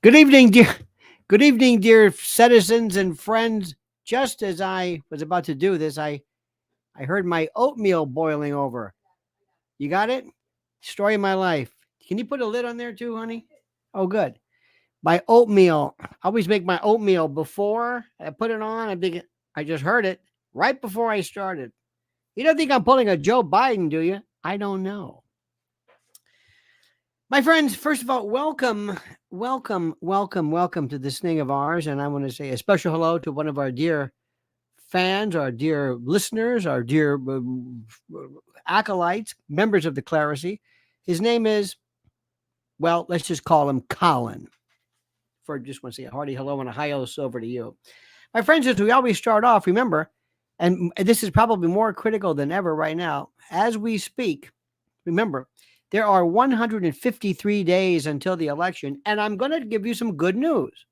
Good evening, dear. Good evening, dear citizens and friends. Just as I was about to do this, I heard my oatmeal boiling over. You got it? Story of my life. Can you put a lid on there too, honey? Oh, good. My oatmeal. I always make my oatmeal before I put it on. I just heard it right before I started. You don't think I'm pulling a Joe Biden, do you? I don't know. My friends, first of all, welcome to this thing of ours. And I want to say a special hello to one of our dear fans, our dear listeners, our dear acolytes, members of the clerisy. His name is, well, let's just call him Colin. Just want to say a hearty hello and a hi-os over to you. My friends, as we always start off, remember, and this is probably more critical than ever right now, as we speak, remember, there are 153 days until the election, and I'm going to give you some good news.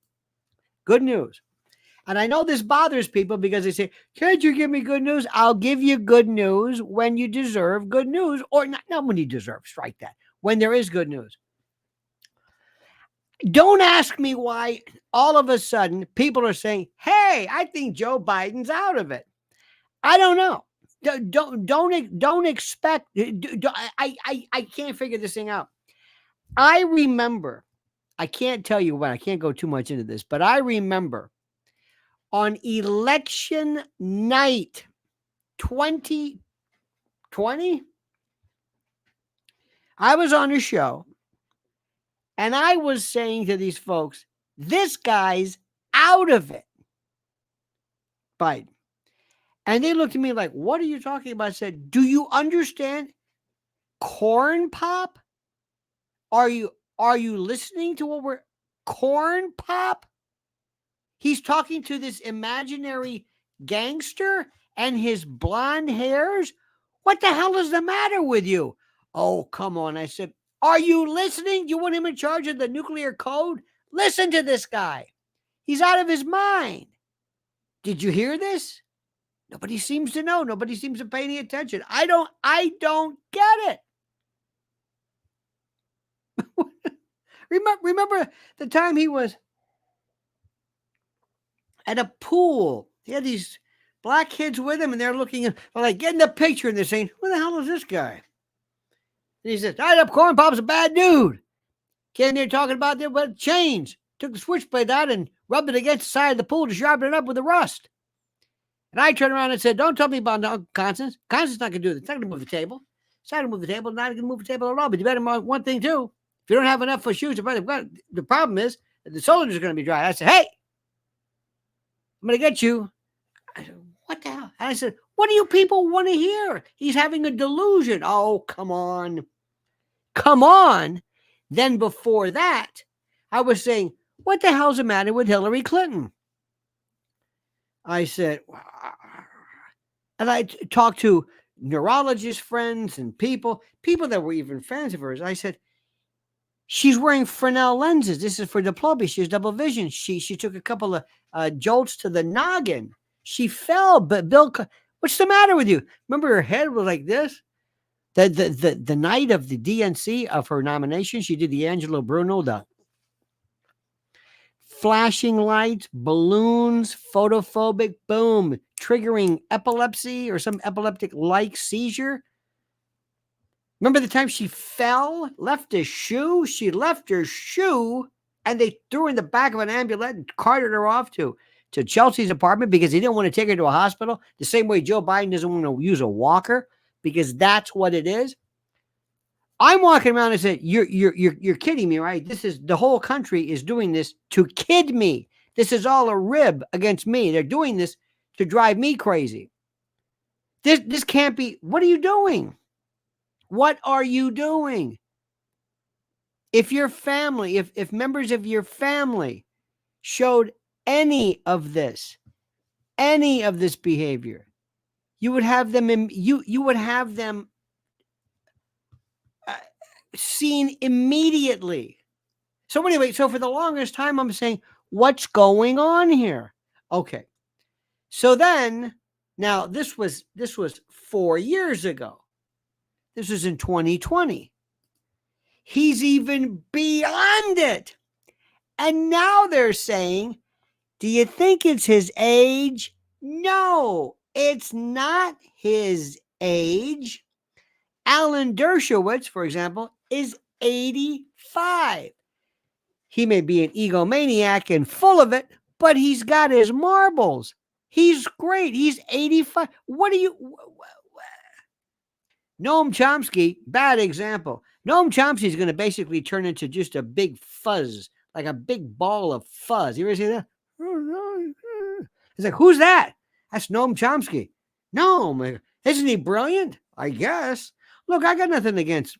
Good news. And I know this bothers people because they say, can't you give me good news? I'll give you good news when you deserve good news, or not when you deserve, strike that, when there is good news. Don't ask me why all of a sudden people are saying, hey, I think Joe Biden's out of it. I don't know. Don't expect. I can't figure this thing out. I remember. I can't tell you when. I can't go too much into this, but I remember on election night, 2020. I was on a show, and I was saying to these folks, "This guy's out of it." Biden. And they looked at me like, what are you talking about? I said, do you understand corn pop? Are you listening to what we're corn pop? He's talking to this imaginary gangster and his blonde hairs. What the hell is the matter with you? Oh, come on. I said, are you listening? You want him in charge of the nuclear code? Listen to this guy. He's out of his mind. Did you hear this? Nobody seems to know. Nobody seems to pay any attention. I don't get it. Remember the time he was at a pool. He had these black kids with him, and they're looking at, like, getting the picture, and they're saying, who the hell is this guy? And he says, tied up corn pop's a bad dude. Came there talking about their chains. Took the switchblade out and rubbed it against the side of the pool to sharpen it up with the rust. And I turned around and said, don't tell me about Constance. Constance not going to do this. It's not going to move the table. It's not going to move the table. Not going to move the table at all. But you better know one thing, too. If you don't have enough for shoes, the problem is that the soldiers are going to be dry. I said, hey, I'm going to get you. I said, what the hell? And I said, what do you people want to hear? He's having a delusion. Oh, come on. Come on. Then before that, I was saying, what the hell's the matter with Hillary Clinton? I said, and I talked to neurologist friends and people that were even fans of hers. I said, she's wearing Fresnel lenses. This is for diplopia. She has double vision. She took a couple of jolts to the noggin. She fell, but Bill, what's the matter with you? Remember her head was like this? The night of the DNC of her nomination, she did the Angelo Bruno, the flashing lights, balloons, photophobic, boom, triggering epilepsy or some epileptic-like seizure. Remember the time she fell, left a shoe? She left her shoe, and they threw her in the back of an ambulance and carted her off to Chelsea's apartment because they didn't want to take her to a hospital. The same way Joe Biden doesn't want to use a walker because that's what it is. I'm walking around and said, you're kidding me, right? This is the whole country is doing this to kid me. This is all a rib against me. They're doing this to drive me crazy. This can't be. What are you doing? What are you doing? If your family, if members of your family showed any of this behavior, you would have them you would have them seen immediately. So anyway, so for the longest time, I'm saying, what's going on here? Okay. So then, now this was 4 years ago. This was in 2020. He's even beyond it. And now they're saying, do you think it's his age? No, it's not his age. Alan Dershowitz, for example, is 85. He may be an egomaniac and full of it, but he's got his marbles. He's great. He's 85. What do you... Noam Chomsky, bad example. Noam Chomsky is going to basically turn into just a big fuzz, like a big ball of fuzz. You ever see that? It's like, who's that? That's Noam Chomsky. No, isn't he brilliant? I guess. Look, I got nothing against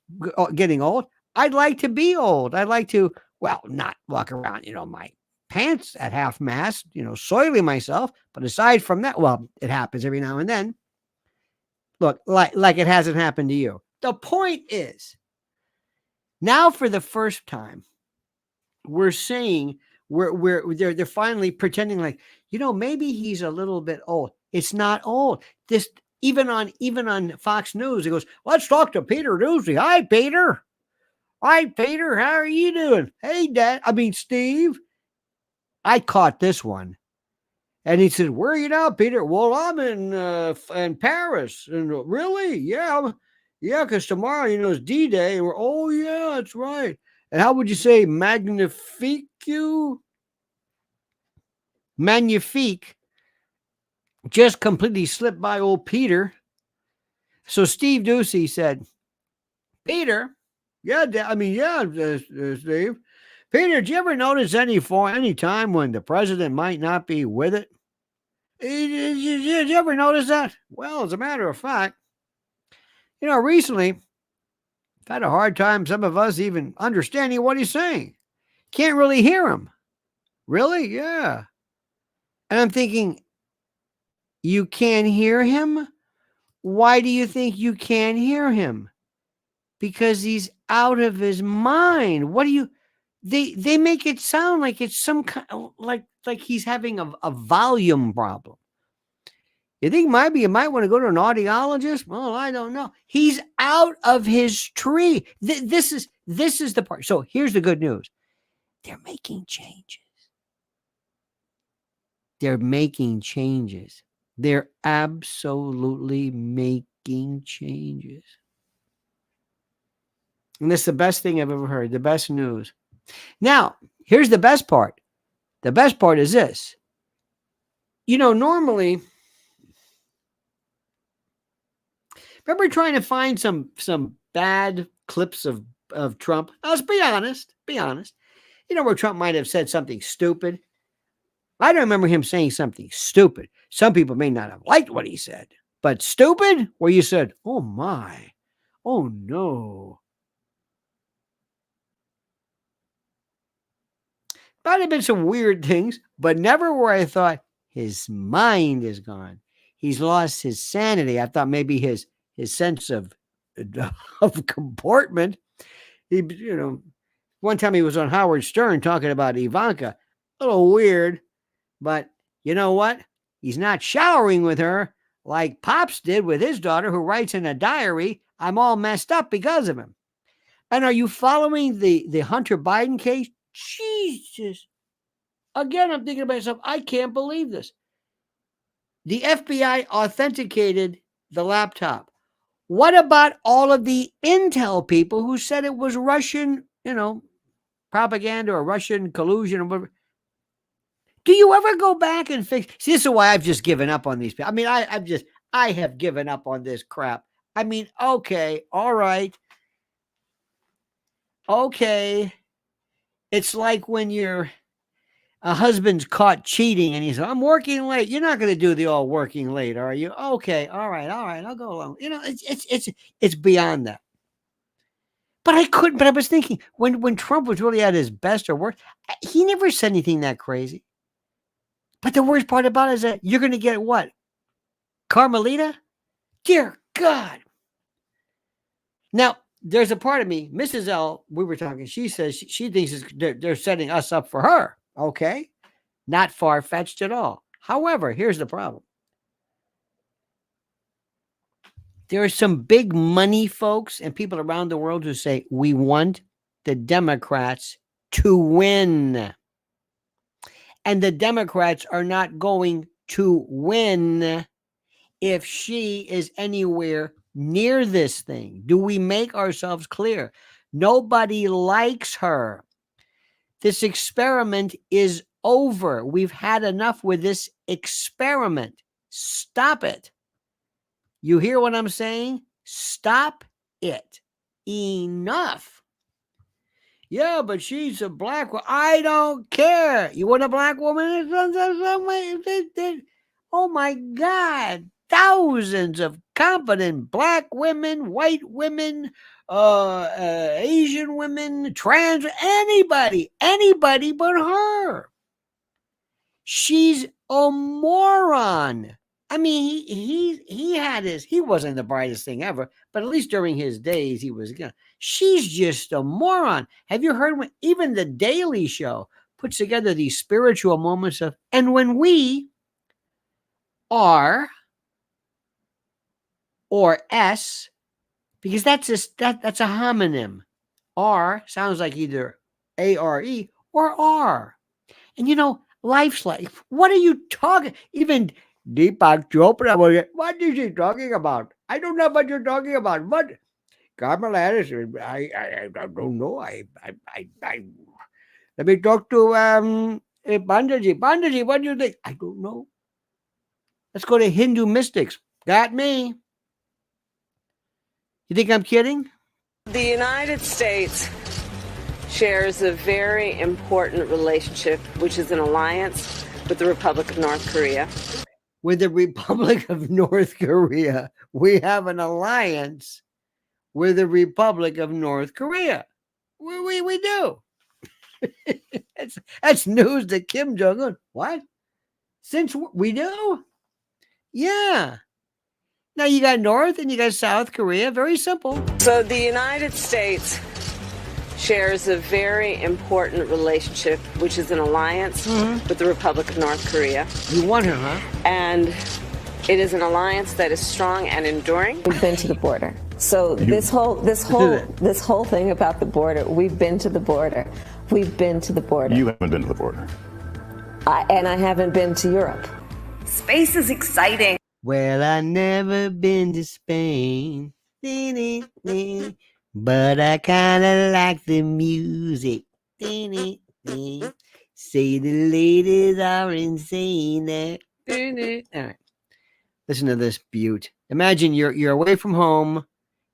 getting old. I'd like to be old. I'd like to, well, not walk around, my pants at half mast, soiling myself. But aside from that, well, it happens every now and then. Look, like it hasn't happened to you. The point is, now for the first time, we're saying they're finally pretending like, maybe he's a little bit old. It's not old. This even on Fox News, it goes, let's talk to Peter Doocy. Hi, Peter. Hi, Peter. How are you doing? Hey, Steve. I caught this one. And he said, where are you now, Peter? Well, I'm in Paris. And really? Yeah. Yeah, because tomorrow, is D-Day. And oh, yeah, that's right. And how would you say magnifique you? Magnifique just completely slipped by old Peter. So Steve Doocy said, Peter, Steve. Peter, did you ever notice any time when the president might not be with it? Did you ever notice that? Well, as a matter of fact, recently, I've had a hard time, some of us, even understanding what he's saying. Can't really hear him. Really? Yeah. And I'm thinking, you can't hear him? Why do you think you can't hear him? Because he's out of his mind. What do you... They make it sound like it's some kind of, like he's having a volume problem. You think maybe you might want to go to an audiologist? Well, I don't know. He's out of his tree. This is the part. So here's the good news. They're making changes. They're making changes. They're absolutely making changes. And that's the best thing I've ever heard. The best news. Now, here's the best part. The best part is this. Normally, remember trying to find some bad clips of Trump? Let's be honest. Where Trump might have said something stupid. I don't remember him saying something stupid. Some people may not have liked what he said, but stupid, where you said, oh my, oh no. Might have been some weird things, but never where I thought his mind is gone. He's lost his sanity. I thought maybe his sense of comportment. He, one time he was on Howard Stern talking about Ivanka. A little weird, but you know what? He's not showering with her like Pops did with his daughter, who writes in a diary, I'm all messed up because of him. And are you following the Hunter Biden case? Jesus. Again, I'm thinking to myself, I can't believe this. The FBI authenticated the laptop. What about all of the intel people who said it was Russian, propaganda or Russian collusion or whatever? Do you ever go back and fix? See, this is why I've just given up on these people. I have given up on this crap. Okay, all right. Okay. It's like when a husband's caught cheating and he says, I'm working late. You're not going to do the all working late, are you? Okay. All right. I'll go along. It's beyond that. But I was thinking when Trump was really at his best or worst, he never said anything that crazy. But the worst part about it is that you're going to get what? Carmelita? Dear God. Now, there's a part of me, Mrs. L, we were talking, she says she thinks they're setting us up for her. Okay. Not far-fetched at all. However, here's the problem. There are some big money folks and people around the world who say, we want the Democrats to win. And the Democrats are not going to win if she is anywhere near this thing. Do we make ourselves clear? Nobody likes her. This experiment is over. We've had enough with this experiment. Stop it. You hear what I'm saying? Stop it. Enough. Yeah, but she's a black woman. I don't care. You want a black woman? Oh my God. Thousands of competent black women, white women, Asian women, trans, anybody but her. She's a moron. I mean, he wasn't the brightest thing ever, but at least during his days, he was, she's just a moron. Have you heard when even the Daily Show puts together these spiritual moments of, and when we are, or S, because that's a homonym. R sounds like either A-R-E or R. And life's life. What are you talking? Even Deepak Chopra, what is he talking about? I don't know what you're talking about. What? Kamala Harris, I don't know. Let me talk to Pandaji. Pandaji, what do you think? I don't know. Let's go to Hindu mystics. Got me. You think I'm kidding? The United States shares a very important relationship, which is an alliance with the Republic of North Korea. With the Republic of North Korea. We have an alliance with the Republic of North Korea. We do. That's news to Kim Jong-un. What? Since we do? Yeah. Now you got North and you got South Korea. Very simple. So the United States shares a very important relationship, which is an alliance with the Republic of North Korea. You want her, huh? And it is an alliance that is strong and enduring. We've been to the border. So this whole thing about the border, we've been to the border. We've been to the border. You haven't been to the border. And I haven't been to Europe. Space is exciting. Well, I never been to Spain. But I kind of like the music. Say the ladies are insane. All right. Listen to this beaut. Imagine you're away from home,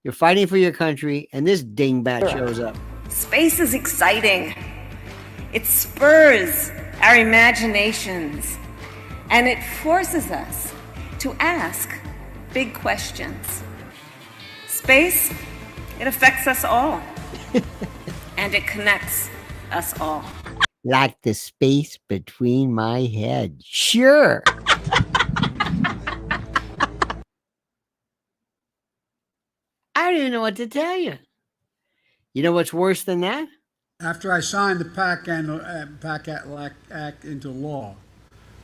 you're fighting for your country, and this dingbat shows up. Space is exciting. It spurs our imaginations, and it forces us to ask big questions. Space, it affects us all, and it connects us all. Like the space between my head. Sure. I don't even know what to tell you. You know what's worse than that? After I signed the PAC Act into law,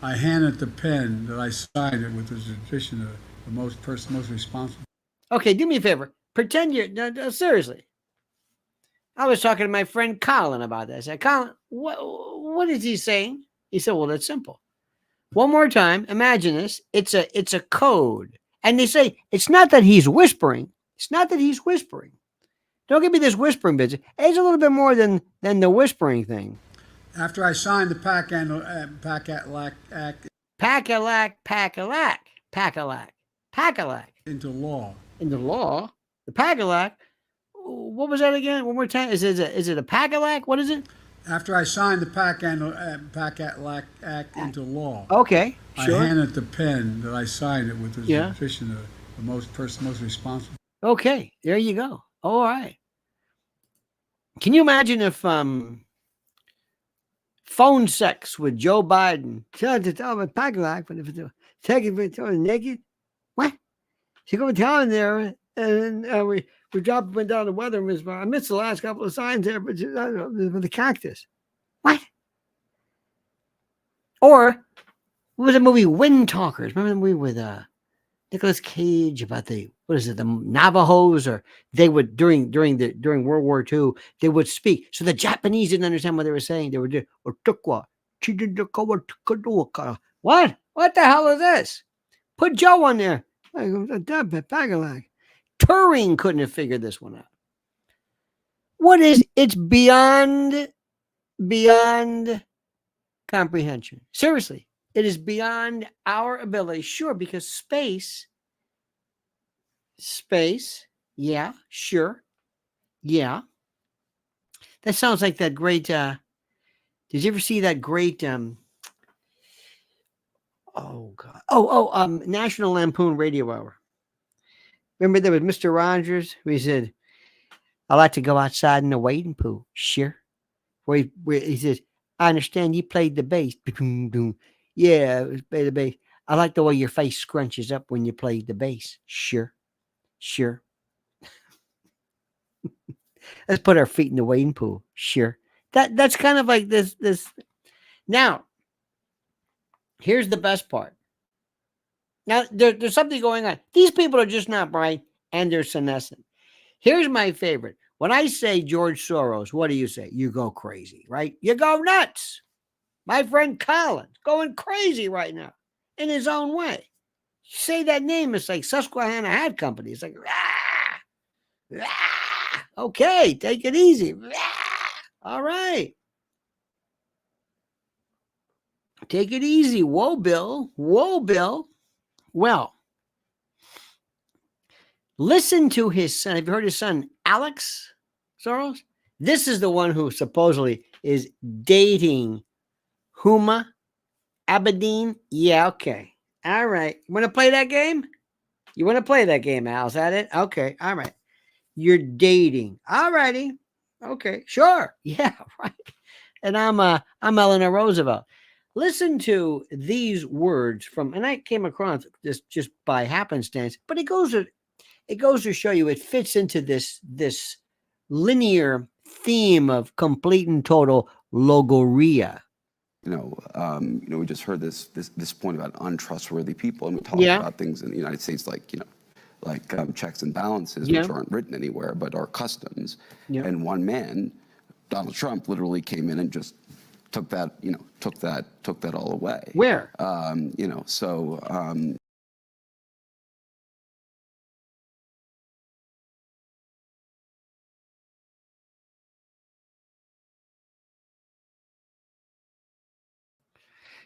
I handed the pen that I signed it with the tradition of the most responsible. Okay, do me a favor. Pretend you're no, seriously. I was talking to my friend Colin about this. I said, Colin, what is he saying? He said, well, that's simple. One more time, imagine this. It's a code. And they say it's not that he's whispering. It's not that he's whispering. Don't give me this whispering business. It's a little bit more than the whispering thing. After I signed the PAC Act into law. Into law? The PAC Act? What was that again? One more time. Is it a PAC Act? What is it? After I signed the PAC Act into law. Okay, sure. I handed the pen that I signed it with the tradition of the most responsible. Okay, there you go. All right. Can you imagine if phone sex with Joe Biden? Naked? What? She go down there and we went down the weather. I missed the last couple of signs there, but with the cactus. What? Or what was the movie Wind Talkers? Remember the movie with Nicolas Cage about the Navajos, or they would during World War II, they would speak. So the Japanese didn't understand what they were saying. They were just Otukwa, What? What the hell is this? Put Joe on there. Turing couldn't have figured this one out. What is it's beyond comprehension. Seriously, it is beyond our ability. Sure, because space, yeah, sure. Yeah. That sounds like that great did you ever see that great National Lampoon Radio Hour? Remember there was Mr. Rogers who he said, I like to go outside in the wading pool. Sure. Where he says, I understand you played the bass. Yeah, it was play the bass. I like the way your face scrunches up when you played the bass. Sure. Let's put our feet in the wading pool. Sure. That's kind of like this. Now, here's the best part. Now, there's something going on. These people are just not bright, and they're senescent. Here's my favorite. When I say George Soros, what do you say? You go crazy, right? You go nuts. My friend Colin's going crazy right now in his own way. You say that name, it's like Susquehanna Hat Company. It's like, okay, take it easy. All right. Take it easy. Whoa, Bill. Well, listen to his son. Have you heard his son, Alex Soros? This is the one who supposedly is dating Huma Abedin. Yeah, okay. All right. You want to play that game? You want to play that game, Al? Is that it? Okay. All right. You're dating. All righty. Okay. Sure. Yeah, right. And I'm Eleanor Roosevelt. Listen to these words from, and I came across this just by happenstance, but it goes to show you it fits into this linear theme of complete and total logoria. We just heard this point about untrustworthy people, and we talked about things in the United States like checks and balances, which aren't written anywhere but are customs. And one man, Donald Trump, literally came in and just took that all away. Where?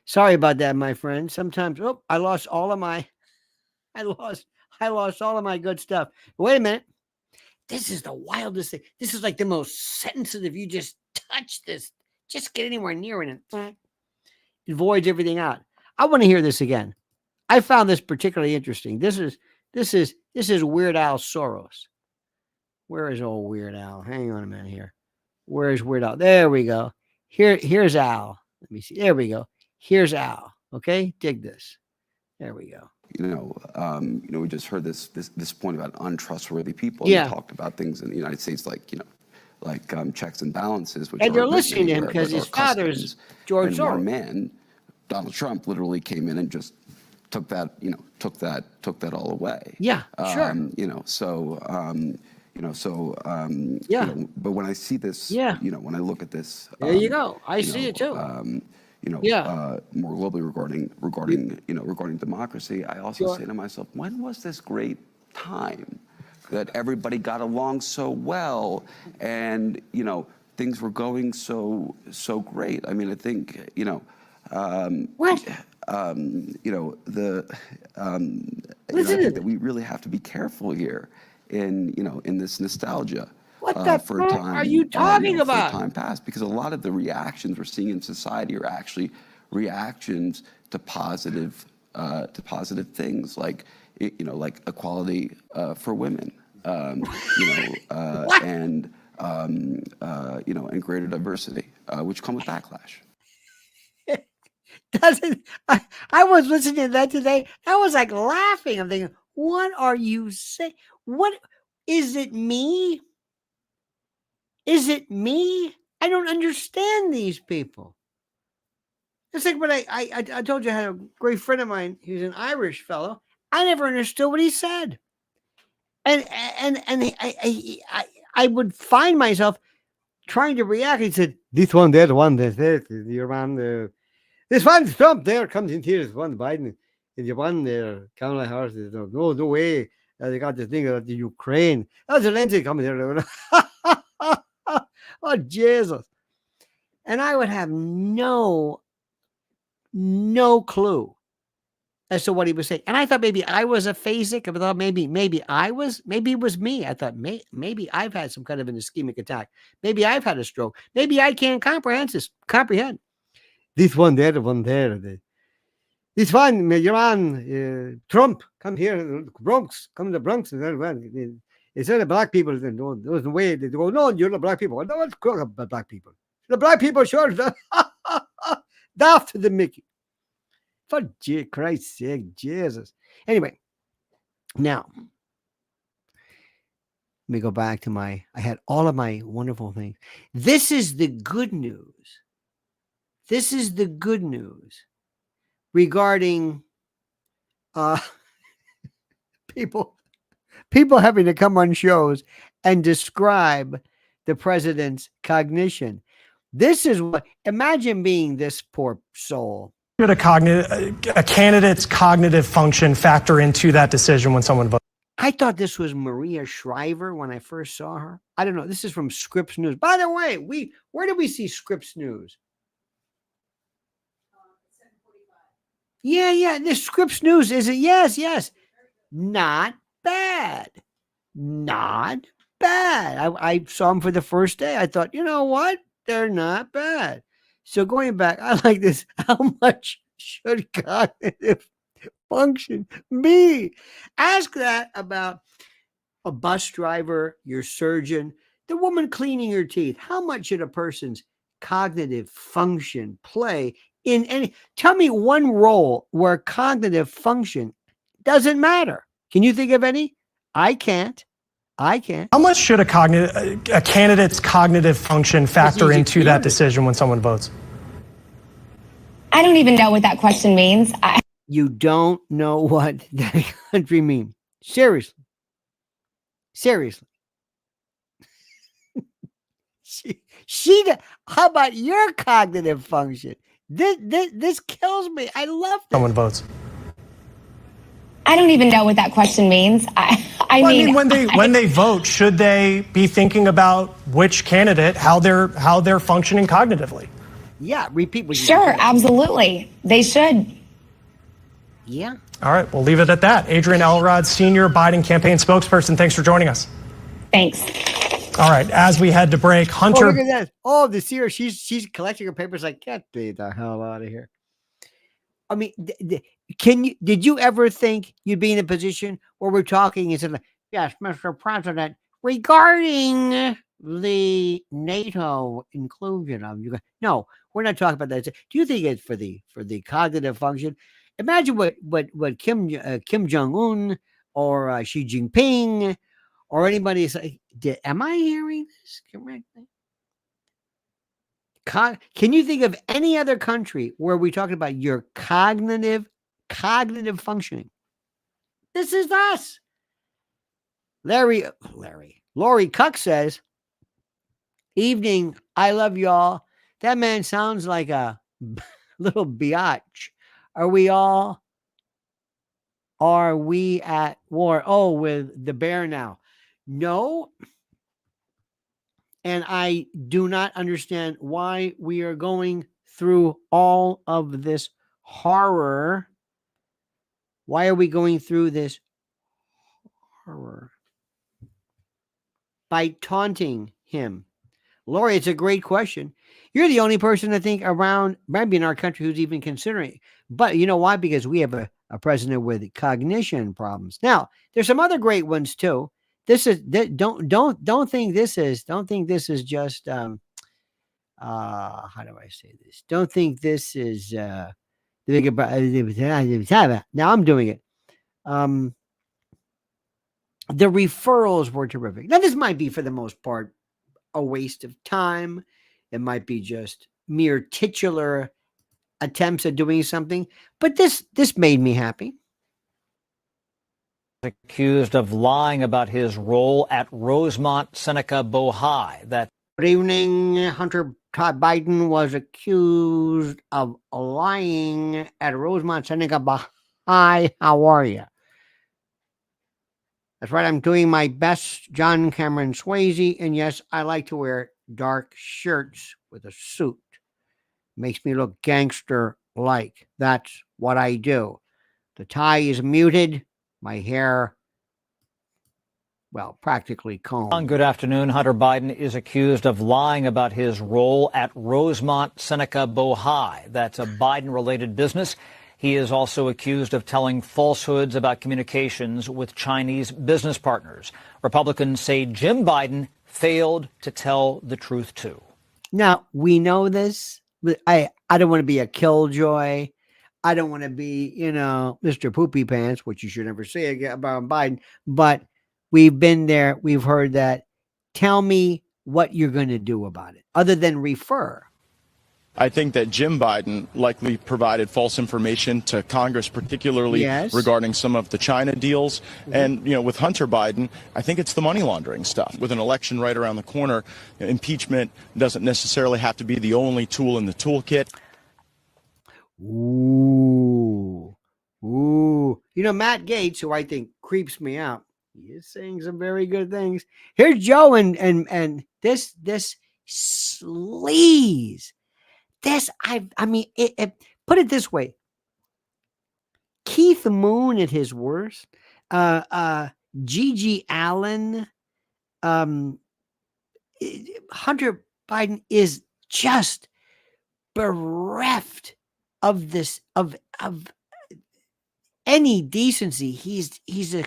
Sorry about that, my friend. Sometimes, I lost all of my good stuff. Wait a minute. This is the wildest thing. This is like the most sensitive. You just touch this. Just get anywhere near it and it voids everything out. I want to hear this again. I found this particularly interesting. This is Weird Al Soros. Where is old Weird Al? Hang on a minute here. Where is Weird Al? There we go. Here's Al. Let me see. There we go. Here's Al. Okay, dig this. There we go. We just heard this point about untrustworthy people. And we talked about things in the United States like checks and balances, which and you're aren't listening to him anywhere, because but his are father's customs. George And Soros. one man, Donald Trump, literally came in and just took that all away. Yeah, sure. But when I see this, when I look at this, there you go. I see it too. More globally regarding democracy, I also say to myself, when was this great time that everybody got along so well and things were going so great? I mean, I think what? I think that we really have to be careful here in this nostalgia. What the fuck are you talking about? For time past, because a lot of the reactions we're seeing in society are actually reactions to positive things like equality for women, and greater diversity, which come with backlash. I was listening to that today. I was like laughing. I'm thinking, what are you saying? What is it? Me? Is it me? I don't understand these people. It's like, but I told you I had a great friend of mine. He was an Irish fellow. I never understood what he said, and I would find myself trying to react. He said, "This one, that one, that you're on the." This one Trump there comes in here. This one Biden. And the one there, Kamala Harris. No way. They got this thing about the Ukraine. That's Zelensky coming there. Oh, Jesus. And I would have no clue as to what he was saying. And I thought maybe I was a phasic. I thought maybe it was me. I thought maybe I've had some kind of an ischemic attack. Maybe I've had a stroke. Maybe I can't comprehend. This one there, the one there. This one, you're on Trump, come here, Bronx, come to the Bronx. Instead of black people, there's no way they go, no, you're the black people. No, what's going on about black people? The black people, sure. Daft to the Mickey. For Christ's sake, Jesus. Anyway, now, let me go back to I had all of my wonderful things. This is the good news. This is the good news regarding people having to come on shows and describe the president's cognition. This is what, imagine being this poor soul. Should a candidate's cognitive function factor into that decision when someone votes? I thought this was Maria Shriver when I first saw her. I don't know. This is from Scripps News. By the way, where do we see Scripps News? Yeah. The Scripps News is it? Yes. Not bad. Not bad. I saw them for the first day. I thought, you know what? They're not bad. So going back, I like this. How much should cognitive function be? Ask that about a bus driver, your surgeon, the woman cleaning your teeth. How much should a person's cognitive function play in any? Tell me one role where cognitive function doesn't matter. Can you think of any? I can't. How much should a candidate's cognitive function factor into that decision when someone votes? I don't even know what that question means. You don't know what that country means. Seriously. How about your cognitive function? This kills me. I love this. Someone votes. I don't even know what that question means. I mean, when they vote, should they be thinking about which candidate, how they're functioning cognitively? Yeah, repeat what you sure, said. absolutely. They should. Yeah. All right, we'll leave it at that. Adrienne Elrod, Senior Biden Campaign Spokesperson, thanks for joining us. Thanks. All right, as we head to break, Hunter. Oh, look at that. Oh, the seer, she's collecting her papers like, get the hell out of here. I mean, did you ever think you'd be in a position where we're talking and saying, yes, Mr. President, regarding the NATO inclusion of Ukraine? No, we're not talking about that. Do you think it's for the cognitive function? Imagine what Kim Jong-un or Xi Jinping or anybody is like. Am I hearing this correctly? Can you think of any other country where we're talking about your cognitive functioning? This is us. Lori Cuck says, evening, I love y'all. That man sounds like a little biatch. Are we at war? Oh, with the bear now. No. And I do not understand why we are going through all of this horror. Why are we going through this horror? By taunting him. Lori, it's a great question. You're the only person I think around, maybe in our country, who's even considering it. But you know why? Because we have a president with cognition problems. Now, there's some other great ones too. This is don't think this is just how do I say this? Don't think this is now I'm doing it. The referrals were terrific. Now this might be for the most part a waste of time. It might be just mere titular attempts at doing something, but this made me happy. Accused of lying about his role at Rosemont Seneca Bohai. That Good evening. Hunter Biden was accused of lying at Rosemont Seneca. Hi, how are you? That's right. I'm doing my best, John Cameron Swayze. And yes, I like to wear dark shirts with a suit. Makes me look gangster-like. That's what I do. The tie is muted. My hair, well, practically combed. Good afternoon. Hunter Biden is accused of lying about his role at Rosemont Seneca Bohai. That's a Biden-related business. He is also accused of telling falsehoods about communications with Chinese business partners. Republicans say Jim Biden failed to tell the truth, too. Now, we know this. I don't want to be a killjoy. I don't want to be, Mr. Poopy Pants, which you should never say again about Biden. But we've been there. We've heard that. Tell me what you're going to do about it, other than refer. I think that Jim Biden likely provided false information to Congress, particularly regarding some of the China deals. And, with Hunter Biden, I think it's the money laundering stuff. With an election right around the corner, impeachment doesn't necessarily have to be the only tool in the toolkit. Ooh. Matt Gaetz, who I think creeps me out, he is saying some very good things. Here's Joe and this sleaze. This, put it this way. Keith Moon at his worst, Gigi Allen, Hunter Biden is just bereft of this, of any decency. He's a,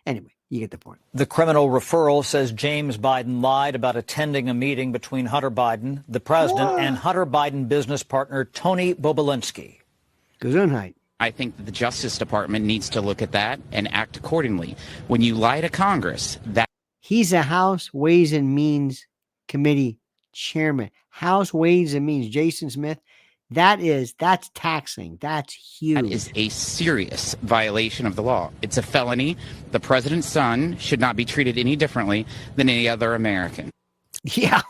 anyway. You get the point. The criminal referral says James Biden lied about attending a meeting between Hunter Biden, the president, and Hunter Biden business partner Tony Bobulinski. Gesundheit. I think that the Justice Department needs to look at that and act accordingly. When you lie to Congress, he's a House Ways and Means Committee chairman. House Ways and Means, Jason Smith. That's taxing. That's huge. That is a serious violation of the law. It's a felony. The president's son should not be treated any differently than any other American. Yeah,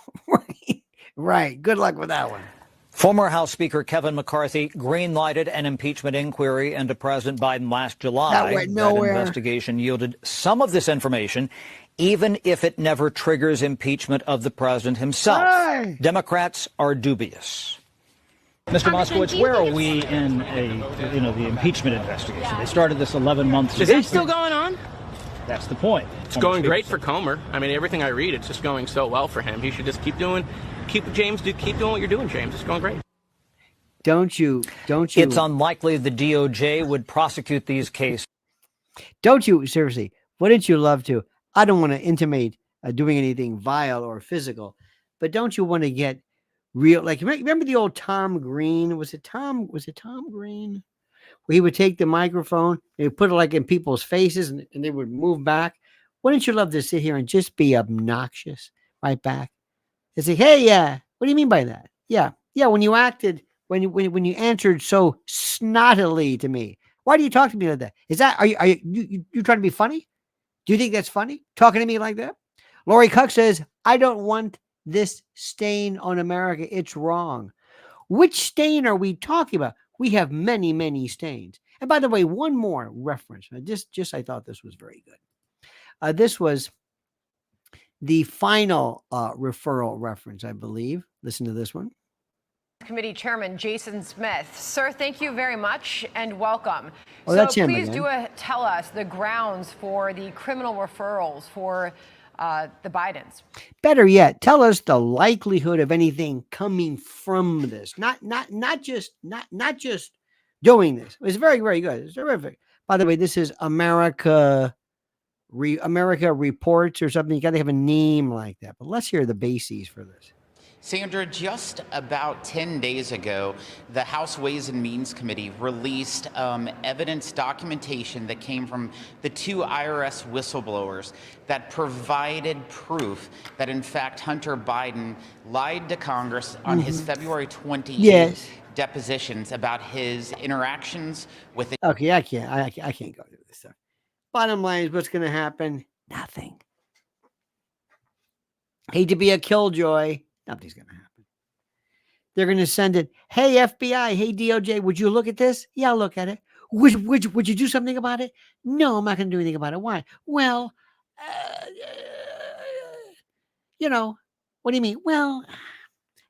right. Good luck with that one. Former House Speaker Kevin McCarthy green-lighted an impeachment inquiry into President Biden last July. That went nowhere. That investigation yielded some of this information, even if it never triggers impeachment of the president himself. Hey. Democrats are dubious. Mr. Moskowitz, where are we in the impeachment investigation? They started this 11 months ago. Is that still going on? That's the point. It's going great for Comer. I mean, everything I read, it's just going so well for him. He should just keep doing what you're doing, James. It's going great. Don't you? It's unlikely the DOJ would prosecute these cases. Don't you? Seriously, wouldn't you love to? I don't want to intimate doing anything vile or physical, but don't you want to get real? Like, remember the old Tom Green? Was it Tom Green? Where he would take the microphone and he'd put it like in people's faces and they would move back. Wouldn't you love to sit here and just be obnoxious right back? And say, hey, what do you mean by that? Yeah. When you acted, when you answered so snottily to me, why do you talk to me like that? Is that, are you trying to be funny? Do you think that's funny? Talking to me like that? Lori Cook says, I don't want this stain on America. It's wrong. Which stain are we talking about? We have many, many stains. And by the way, one more reference. I thought this was very good. This was the final referral reference, I believe. Listen to this one. Committee Chairman Jason Smith. Sir, thank you very much and welcome. Oh, that's him please again. tell us the grounds for the criminal referrals for the Bidens. Better yet, tell us the likelihood of anything coming from this. Not just doing this. It's very, very good. It's terrific. By the way, this is America Reports or something. You got to have a name like that. But let's hear the bases for this. Sandra, just about 10 days ago, the House Ways and Means Committee released evidence documentation that came from the two IRS whistleblowers that provided proof that, in fact, Hunter Biden lied to Congress on his February 28th depositions about his interactions with... Okay, I can't go through this stuff. Bottom line is what's going to happen? Nothing. Hate to be a killjoy. Nothing's going to happen. They're going to send it. Hey, FBI. Hey, DOJ. Would you look at this? Yeah, I'll look at it. Would you do something about it? No, I'm not going to do anything about it. Why? Well, what do you mean? Well,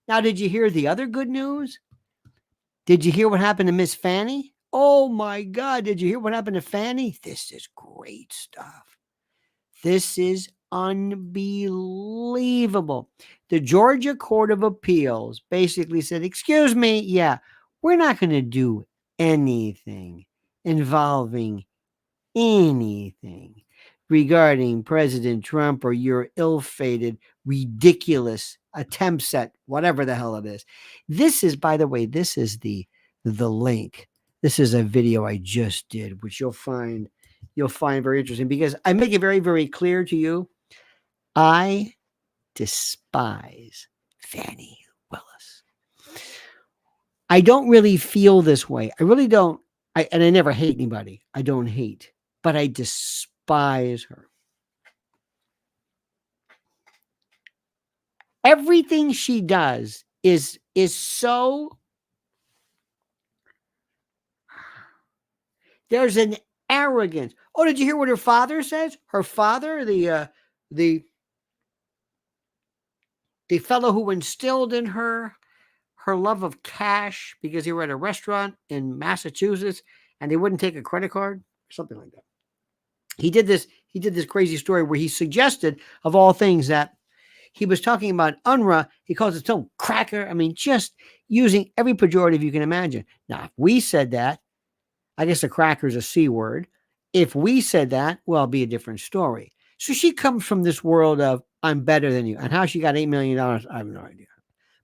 now, did you hear the other good news? Did you hear what happened to Miss Fani? Oh, my God. Did you hear what happened to Fani? This is great stuff. This is unbelievable. The Georgia Court of Appeals basically said, excuse me, yeah, we're not going to do anything involving anything regarding President Trump or your ill-fated, ridiculous attempts at whatever the hell it is. This is, by the way, this is the link. This is a video I just did, which you'll find very interesting, because I make it very, very clear to you. I despise Fani Willis. I don't really feel this way. I really don't. And I never hate anybody. I don't hate, but I despise her. Everything she does is so. There's an arrogance. Oh, did you hear what her father says? Her father, the fellow who instilled in her love of cash because they were at a restaurant in Massachusetts and they wouldn't take a credit card, something like that. He did this crazy story where he suggested, of all things, that he was talking about UNRWA. He calls it some cracker. I mean, just using every pejorative you can imagine. Now, if we said that, I guess a cracker is a C word. If we said that, well, it'd be a different story. So she comes from this world of, I'm better than you. And how she got $8 million, I have no idea.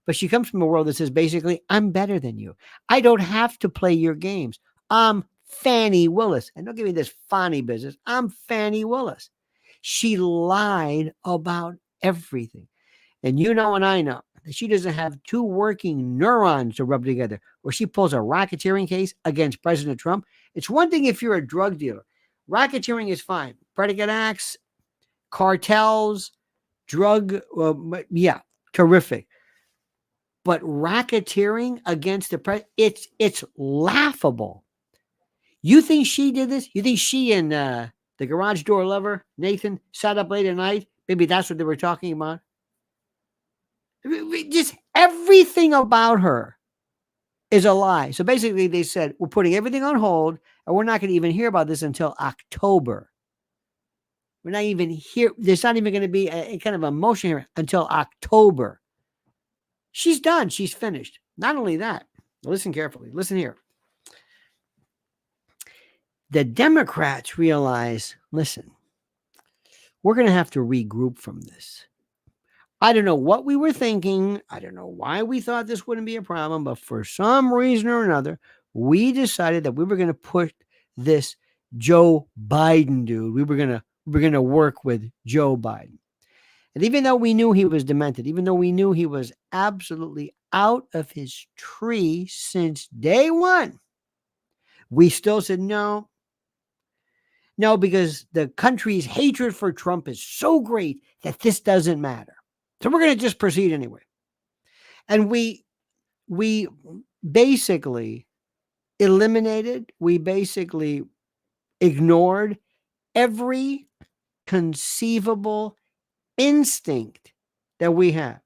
But she comes from a world that says, basically, I'm better than you. I don't have to play your games. I'm Fani Willis. And don't give me this Fani business. I'm Fani Willis. She lied about everything. And you know and I know that she doesn't have two working neurons to rub together, where she pulls a racketeering case against President Trump. It's one thing if you're a drug dealer. Racketeering is fine. Predicate acts, cartels, drug, terrific. But racketeering against the president, it's laughable. You think she did this? You think she and the garage door lover, Nathan, sat up late at night? Maybe that's what they were talking about. Just everything about her is a lie. So basically they said, we're putting everything on hold and we're not going to even hear about this until October. We're not even here. There's not even going to be a kind of a motion here until October. She's done. She's finished. Not only that, listen carefully. Listen here. The Democrats realize, listen, we're going to have to regroup from this. I don't know what we were thinking. I don't know why we thought this wouldn't be a problem, but for some reason or another, we decided that we were going to put this Joe Biden dude. We were going to work with Joe Biden. And even though we knew he was demented, even though we knew he was absolutely out of his tree since day one, we still said no. No, because the country's hatred for Trump is so great that this doesn't matter. So we're going to just proceed anyway. And we basically eliminated, we basically ignored every conceivable instinct that we have.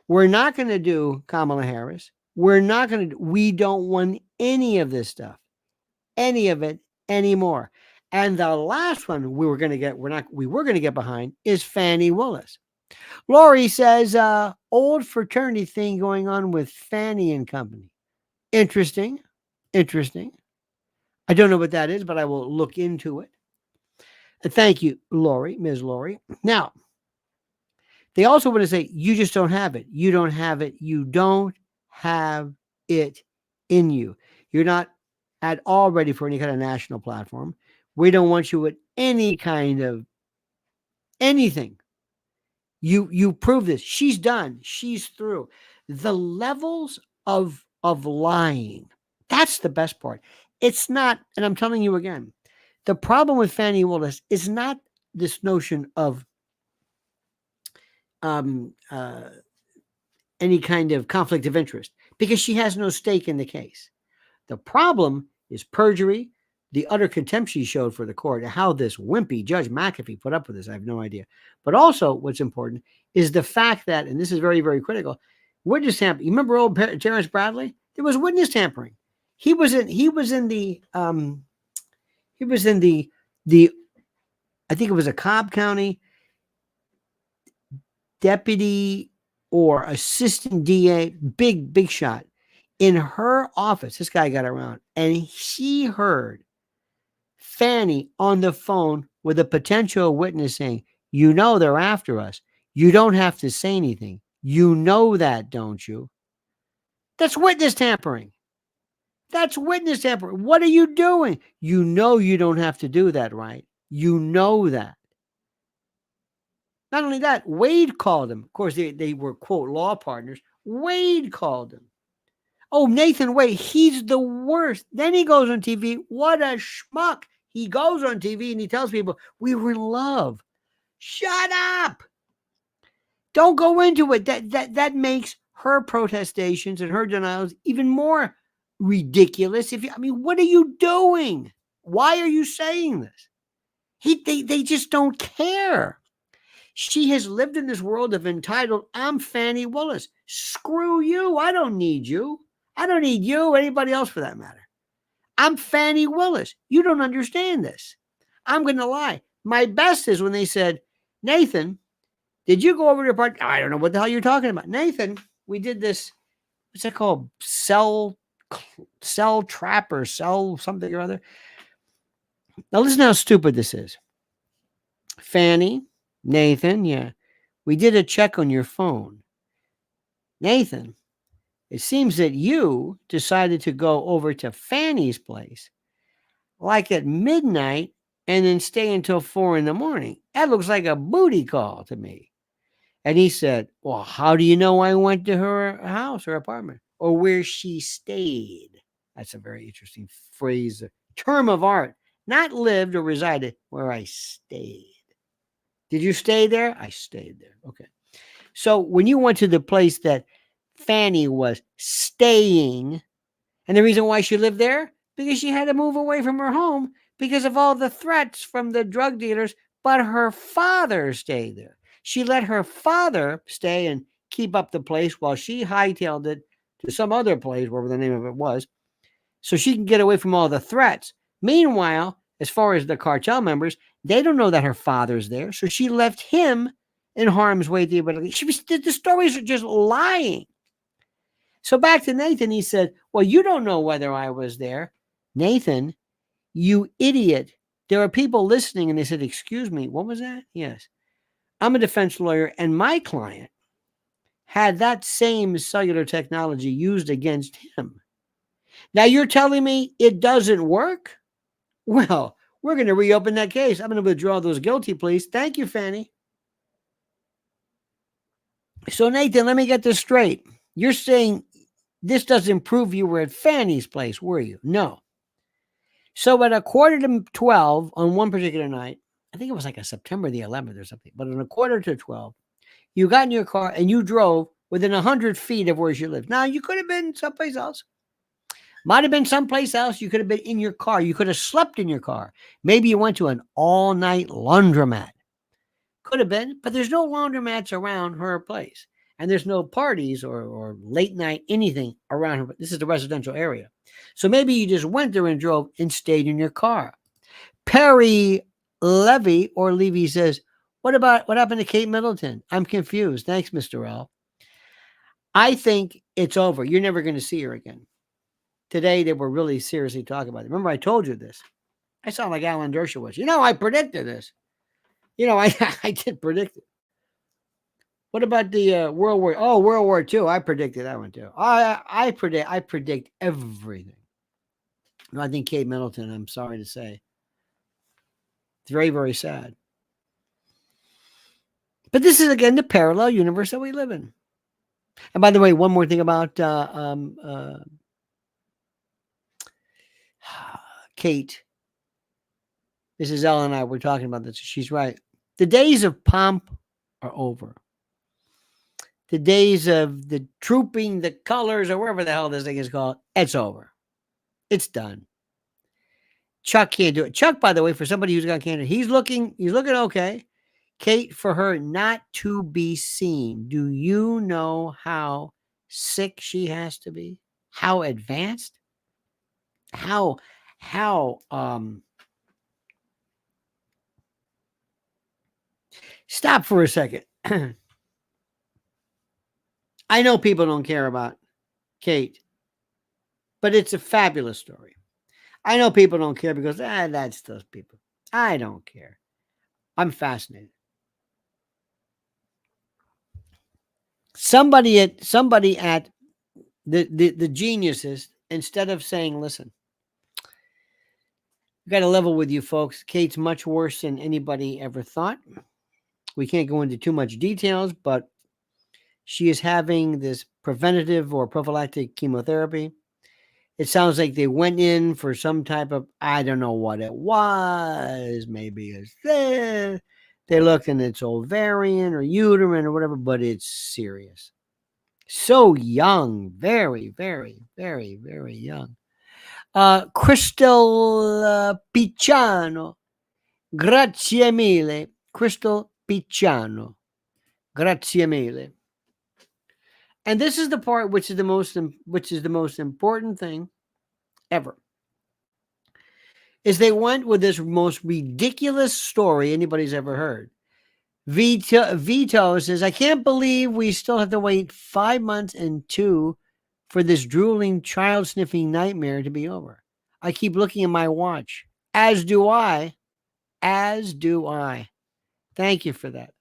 We're not going to do Kamala Harris. We don't want any of this stuff, any of it anymore. And the last one we were going to get behind is Fani Willis. Lori says, old fraternity thing going on with Fani and company. Interesting. I don't know what that is, but I will look into it. Thank you, Lori, Ms. Lori. Now, they also want to say, you just don't have it. You don't have it. You don't have it in you. You're not at all ready for any kind of national platform. We don't want you at any kind of anything. You prove this. She's done. She's through. The levels of lying, that's the best part. It's not, and I'm telling you again, the problem with Fani Willis is not this notion of any kind of conflict of interest because she has no stake in the case. The problem is perjury, the utter contempt she showed for the court, and how this wimpy Judge McAfee put up with this. I have no idea. But also, what's important is the fact that, and this is very, very critical, witness tampering. You remember old Terrence Bradley? There was witness tampering. He was in the I think it was a Cobb County deputy or assistant DA, big shot. In her office, this guy got around, and she heard Fani on the phone with a potential witness saying, you know they're after us. You don't have to say anything. You know that, don't you? That's witness tampering. That's witness tampering. What are you doing? You know you don't have to do that, right? You know that. Not only that, Wade called him. Of course, they were, quote, law partners. Wade called him. Oh, Nathan Wade, he's the worst. Then he goes on TV. What a schmuck. He goes on TV and he tells people, we were in love. Shut up. Don't go into it. That makes her protestations and her denials even more ridiculous. What are you doing? Why are you saying this? They just don't care. She has lived in this world of entitled, I'm Fani Willis. Screw you. I don't need you. I don't need you, anybody else for that matter. I'm Fani Willis. You don't understand this. I'm going to lie. My best is when they said, Nathan, did you go over to your part? I don't know what the hell you're talking about. Nathan, we did this, what's that called? Cell trap or cell something or other. Now listen how stupid this is. Fani, Nathan, yeah, we did a check on your phone. Nathan, it seems that you decided to go over to Fani's place like at midnight and then stay until 4 a.m. That looks like a booty call to me. And he said, well, how do you know I went to her house or apartment or where she stayed? That's a very interesting phrase, term of art. Not lived or resided, where I stayed. Did you stay there? I stayed there. Okay. So when you went to the place that Fani was staying, and the reason why she lived there, because she had to move away from her home because of all the threats from the drug dealers, but her father stayed there. She let her father stay and keep up the place while she hightailed it to some other place, wherever the name of it was, so she can get away from all the threats. Meanwhile, as far as the cartel members, they don't know that her father's there, so she left him in harm's way. The stories are just lying. So back to Nathan, he said, well, you don't know whether I was there. Nathan, you idiot. There are people listening, and they said, excuse me, what was that? Yes. I'm a defense lawyer, and my client had that same cellular technology used against him. Now you're telling me it doesn't work? Well, we're going to reopen that case. I'm going to withdraw those guilty pleas. Thank you, Fani. So, Nathan, let me get this straight. You're saying this doesn't prove you were at Fani's place, were you? No. So at 11:45 on one particular night, I think it was like a September the 11th or something, but at 11:45, you got in your car and you drove within 100 feet of where she lived. Now, you could have been someplace else. Might have been someplace else. You could have been in your car. You could have slept in your car. Maybe you went to an all-night laundromat. Could have been, but there's no laundromats around her place. And there's no parties or late night anything around her. This is the residential area. So maybe you just went there and drove and stayed in your car. Perry Levy says, what happened to Kate Middleton? I'm confused. Thanks, Mr. L. I think it's over. You're never going to see her again. Today, they were really seriously talking about it. Remember, I told you this. I sound like Alan Dershowitz. I predicted this. I did predict it. What about the World War II? I predicted that one too. I predict everything. No, I think Kate Middleton, I'm sorry to say. It's very, very sad. But this is, again, the parallel universe that we live in. And by the way, one more thing about Kate. Mrs. L and I were talking about this. She's right. The days of pomp are over. the days of the trooping the colors or whatever the hell this thing is called, it's over. It's done. Chuck can't do it. Chuck, by the way, for somebody who's got cancer, he's looking okay. Kate, for her not to be seen. Do you know how sick she has to be? How advanced? How stop for a second. I know people don't care about Kate, but it's a fabulous story. I know people don't care because that's those people. I don't care. I'm fascinated. Somebody at the geniuses, instead of saying, listen, we got to level with you folks. Kate's much worse than anybody ever thought. We can't go into too much details, but she is having this preventative or prophylactic chemotherapy. It sounds like they went in for some type of, I don't know what it was. Maybe it's this. They look and it's ovarian or uterine or whatever, but it's serious. So young, very, very, very, very young. Crystal Picciano. Grazie mille. Crystal Picciano. Grazie mille. And this is the part which is the most important thing ever. Is they went with this most ridiculous story anybody's ever heard. Vito says, I can't believe we still have to wait 5 months and 2 for this drooling, child-sniffing nightmare to be over. I keep looking at my watch. As do I. As do I. Thank you for that.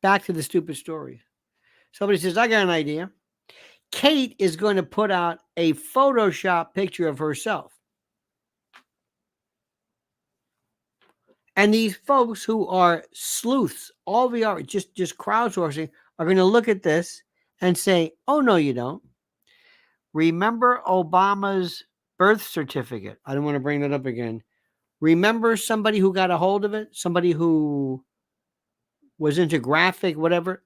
Back to the stupid story. Somebody says, I got an idea. Kate is going to put out a Photoshop picture of herself. And these folks who are sleuths, all the art, just crowdsourcing, are going to look at this and say, oh, no, you don't. Remember Obama's birth certificate? I don't want to bring that up again. Remember somebody who got a hold of it? Somebody who was into graphic, whatever.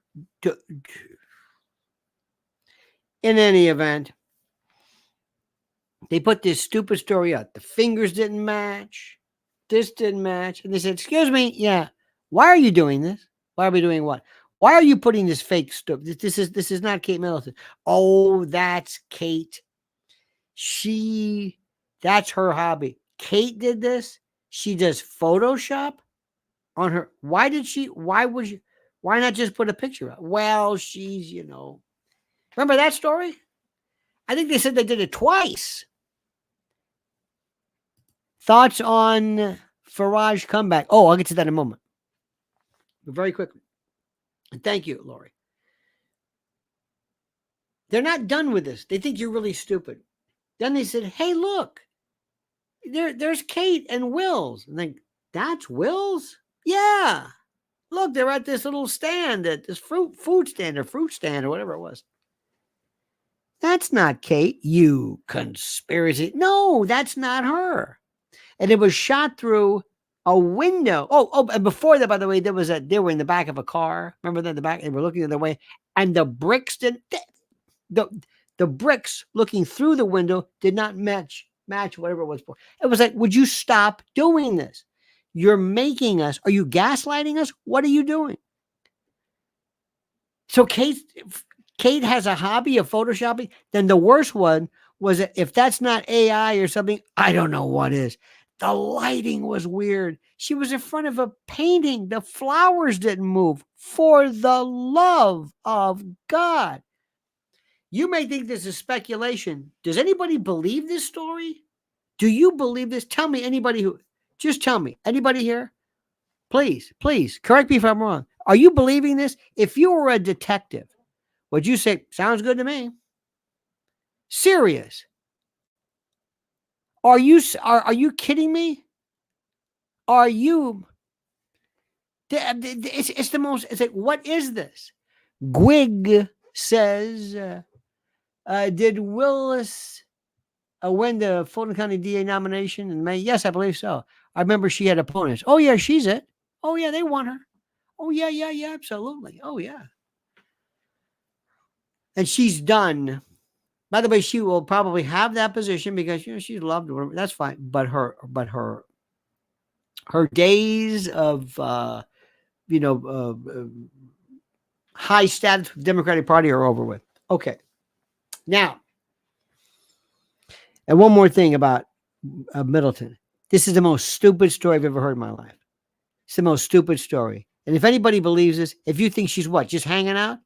In any event, they put this stupid story out. The fingers didn't match. This didn't match. And they said, excuse me, yeah, why are you doing this? Why are we doing what? Why are you putting this fake stuff? This is not Kate Middleton. Oh, that's Kate. That's her hobby. Kate did this. She does Photoshop on her. Why not just put a picture up? Well, she's, remember that story? I think they said they did it twice. Thoughts on Farage comeback? Oh, I'll get to that in a moment. But very quickly. And thank you, Lori. They're not done with this. They think you're really stupid. Then they said, hey, look. There's Kate and Wills. And think, that's Wills? Yeah. Look, they're at this little stand, at this food stand or whatever it was. That's not Kate, you conspiracy. No, that's not her. And it was shot through a window. Oh, and before that, by the way, they were in the back of a car. Remember that in the back? They were looking the other way. And the bricks the bricks looking through the window did not match whatever it was for. It was like, would you stop doing this? You're making us. Are you gaslighting us? What are you doing? So Kate has a hobby of photoshopping. Then the worst one was that if that's not AI or something, I don't know what is. The lighting was weird. She was in front of a painting. The flowers didn't move. For the love of God. You may think this is speculation. Does anybody believe this story? Do you believe this? Tell me just tell me. Anybody here? Please, correct me if I'm wrong. Are you believing this? If you were a detective, would you say, sounds good to me? Serious. Are you kidding me? Are you? It's the most, it's like, what is this? Gwig says, did Willis win the Fulton County DA nomination in May? Yes, I believe so. I remember she had opponents. Oh, yeah, she's it. Oh, yeah, they want her. Oh, yeah, absolutely. Oh, yeah. And she's done. By the way, she will probably have that position because, she's loved. That's fine. But her days of, high status with the Democratic Party are over with. Okay. Now, and one more thing about Middleton. This is the most stupid story I've ever heard in my life. It's the most stupid story. And if anybody believes this, if you think she's what, just hanging out?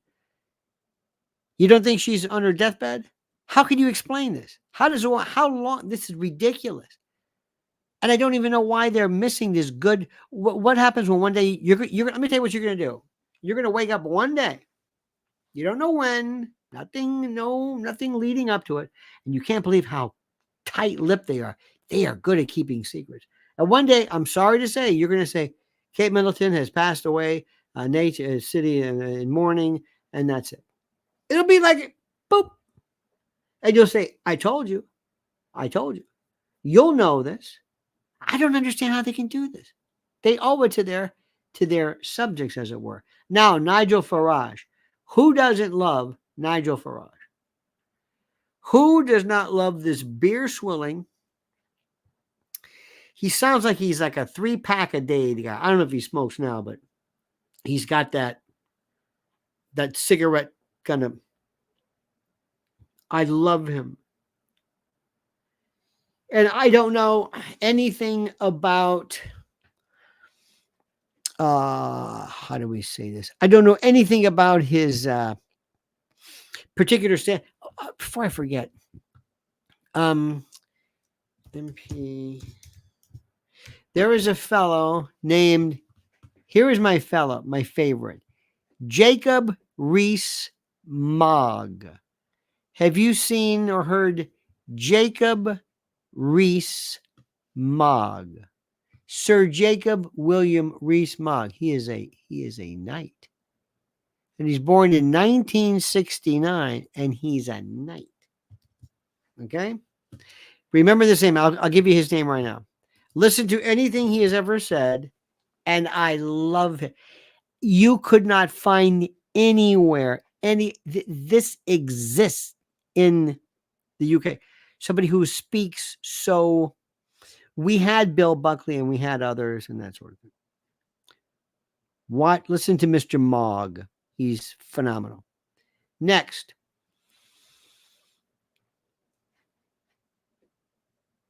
You don't think she's on her deathbed? How can you explain this? How long? This is ridiculous. And I don't even know why they're missing this good. What happens when one day you're let me tell you what you're going to do. You're going to wake up one day. You don't know when, nothing leading up to it. And you can't believe how tight-lipped they are. They are good at keeping secrets. And one day, I'm sorry to say, you're going to say, Kate Middleton has passed away. Nate is sitting in mourning, and that's it. It'll be like, boop. And you'll say, I told you. You'll know this. I don't understand how they can do this. They owe it to their subjects, as it were. Now, Nigel Farage. Who doesn't love Nigel Farage? Who does not love this beer swilling? He sounds like he's like a 3-pack a day guy. I don't know if he smokes now, but he's got that cigarette kind of. I love him. And I don't know anything about, how do we say this? I don't know anything about his particular stand. Before I forget, MP. There is a fellow named, here is my favorite, Jacob Rees-Mogg. Have you seen or heard Jacob Rees-Mogg? Sir Jacob William Rees-Mogg. He is a knight. And he's born in 1969, and he's a knight. Okay? Remember this name. I'll give you his name right now. Listen to anything he has ever said, and I love it. You could not find anywhere this exists in the UK. Somebody who speaks so. We had Bill Buckley and we had others and that sort of thing. Listen to Mr. Mogg. He's phenomenal. Next.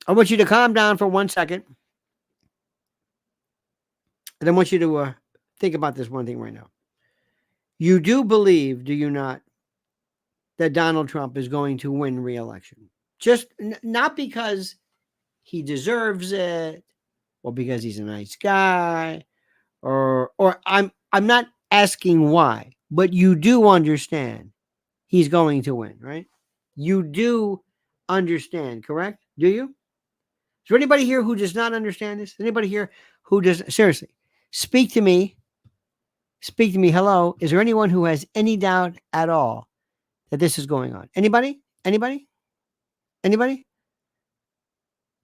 I want you to calm down for 1 second. And I want you to think about this one thing right now. You do believe, do you not, that Donald Trump is going to win re-election? Just not because he deserves it, or because he's a nice guy, or I'm not asking why, but you do understand he's going to win, right? You do understand, correct? Do you? Is there anybody here who does not understand this? Anybody here who does? Seriously, speak to me. Speak to me. Hello. Is there anyone who has any doubt at all that this is going on? Anybody? Anybody? Anybody?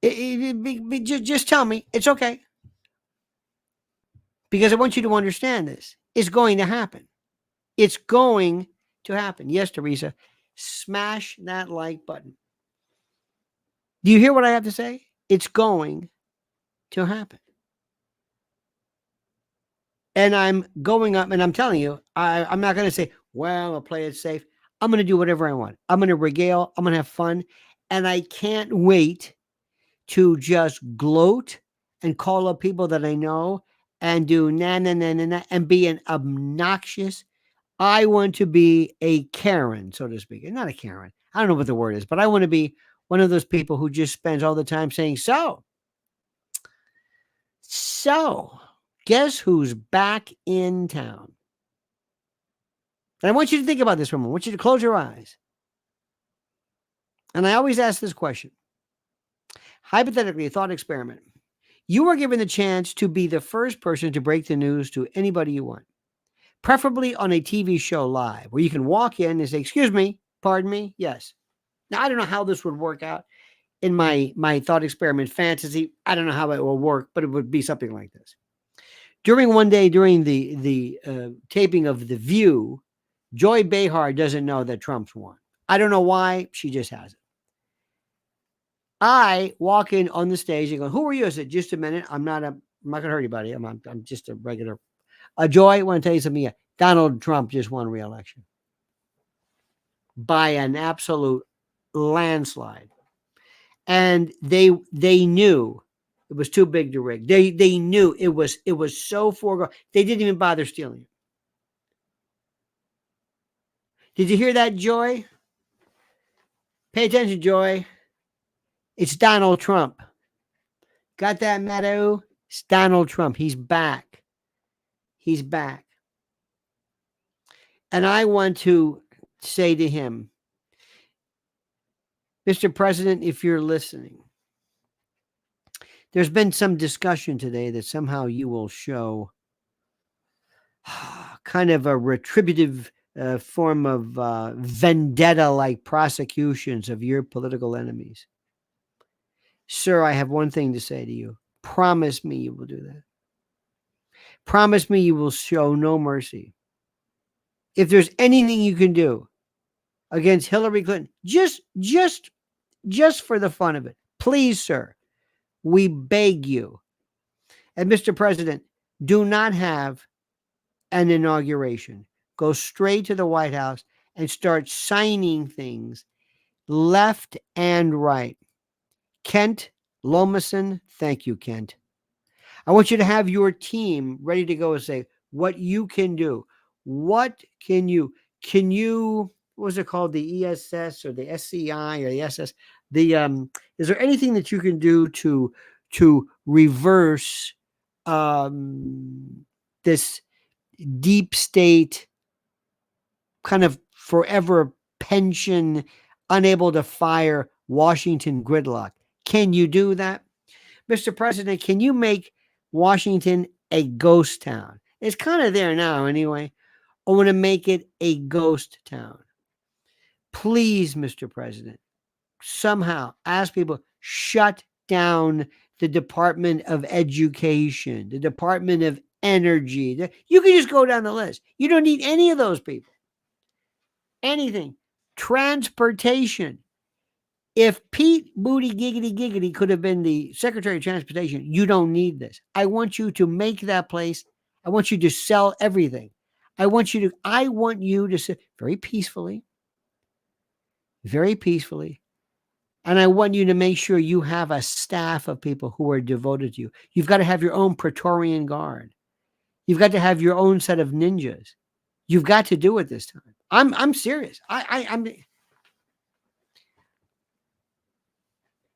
Just tell me. It's okay. Because I want you to understand this. It's going to happen. It's going to happen. Yes, Teresa. Smash that like button. Do you hear what I have to say? It's going to happen. And I'm going up and I'm telling you, I'm not going to say, well, I'll play it safe. I'm going to do whatever I want. I'm going to regale. I'm going to have fun. And I can't wait to just gloat and call up people that I know and do na and be an obnoxious. I want to be a Karen, so to speak. Not a Karen. I don't know what the word is, but I want to be one of those people who just spends all the time saying, so, guess who's back in town? And I want you to think about this for a moment. I want you to close your eyes. And I always ask this question. Hypothetically, a thought experiment. You are given the chance to be the first person to break the news to anybody you want, preferably on a TV show live, where you can walk in and say, excuse me, pardon me, yes. Now, I don't know how this would work out in my thought experiment fantasy. I don't know how it will work, but it would be something like this. During the taping of The View, Joy Behar doesn't know that Trump's won. I don't know why. She just has it. I walk in on the stage and go, "Who are you?" I said, "Just a minute. I'm not going to hurt anybody. I'm just a regular." Joy, I want to tell you something. Donald Trump just won re-election by an absolute landslide. And they knew it was too big to rig. They knew it was so foregone. They didn't even bother stealing it. Did you hear that, Joy? Pay attention, Joy. It's Donald Trump. Got that, Meadow? It's Donald Trump. He's back. He's back. And I want to say to him, Mr. President, if you're listening, there's been some discussion today that somehow you will show kind of a retributive form of vendetta-like prosecutions of your political enemies. Sir, I have one thing to say to you. Promise me you will do that. Promise me you will show no mercy. If there's anything you can do against Hillary Clinton, just for the fun of it, please, sir, we beg you. And Mr. President, do not have an inauguration. Go straight to the White House and start signing things left and right. Kent Lomason, thank you, Kent. I want you to have your team ready to go and say what you can do. What can you, what was it called? The ESS or the SCI or the SS? Is there anything that you can do to reverse this deep state kind of forever pension, unable to fire Washington gridlock? Can you do that? Mr. President, can you make Washington a ghost town? It's kind of there now anyway. I want to make it a ghost town. Please, Mr. President, somehow ask people, shut down the Department of Education, the Department of Energy. You can just go down the list. You don't need any of those people. Anything. Transportation. If Pete Booty Giggity Giggity could have been the Secretary of Transportation, you don't need this. I want you to make that place. I want you to sell everything. I want you to sit very peacefully. And I want you to make sure you have a staff of people who are devoted to you. You've got to have your own Praetorian Guard. You've got to have your own set of ninjas. You've got to do it this time. I'm serious. I'm.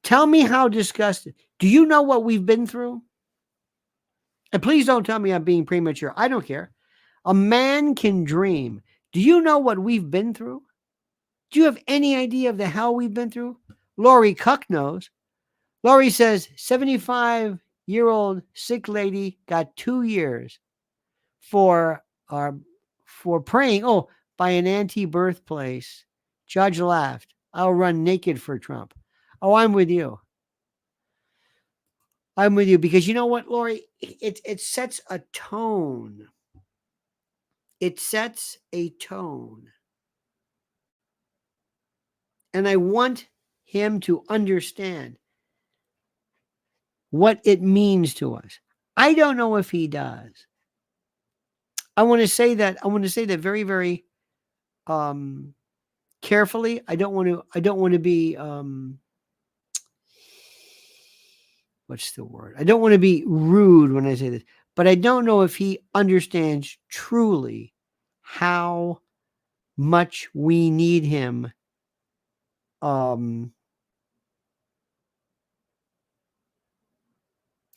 Tell me how disgusted. Do you know what we've been through? And please don't tell me I'm being premature. I don't care. A man can dream. Do you know what we've been through? Do you have any idea of the hell we've been through? Lori Cuck knows. Lori says 75-year-old sick lady got 2 years for praying. Oh, by an anti-birthplace. Judge laughed. I'll run naked for Trump. Oh, I'm with you. I'm with you because you know what, Lori? It sets a tone. It sets a tone. And I want him to understand what it means to us. I don't know if he does. I want to say that very, very carefully. I don't want to be what's the word? I don't want to be rude when I say this, but I don't know if he understands truly how much we need him. And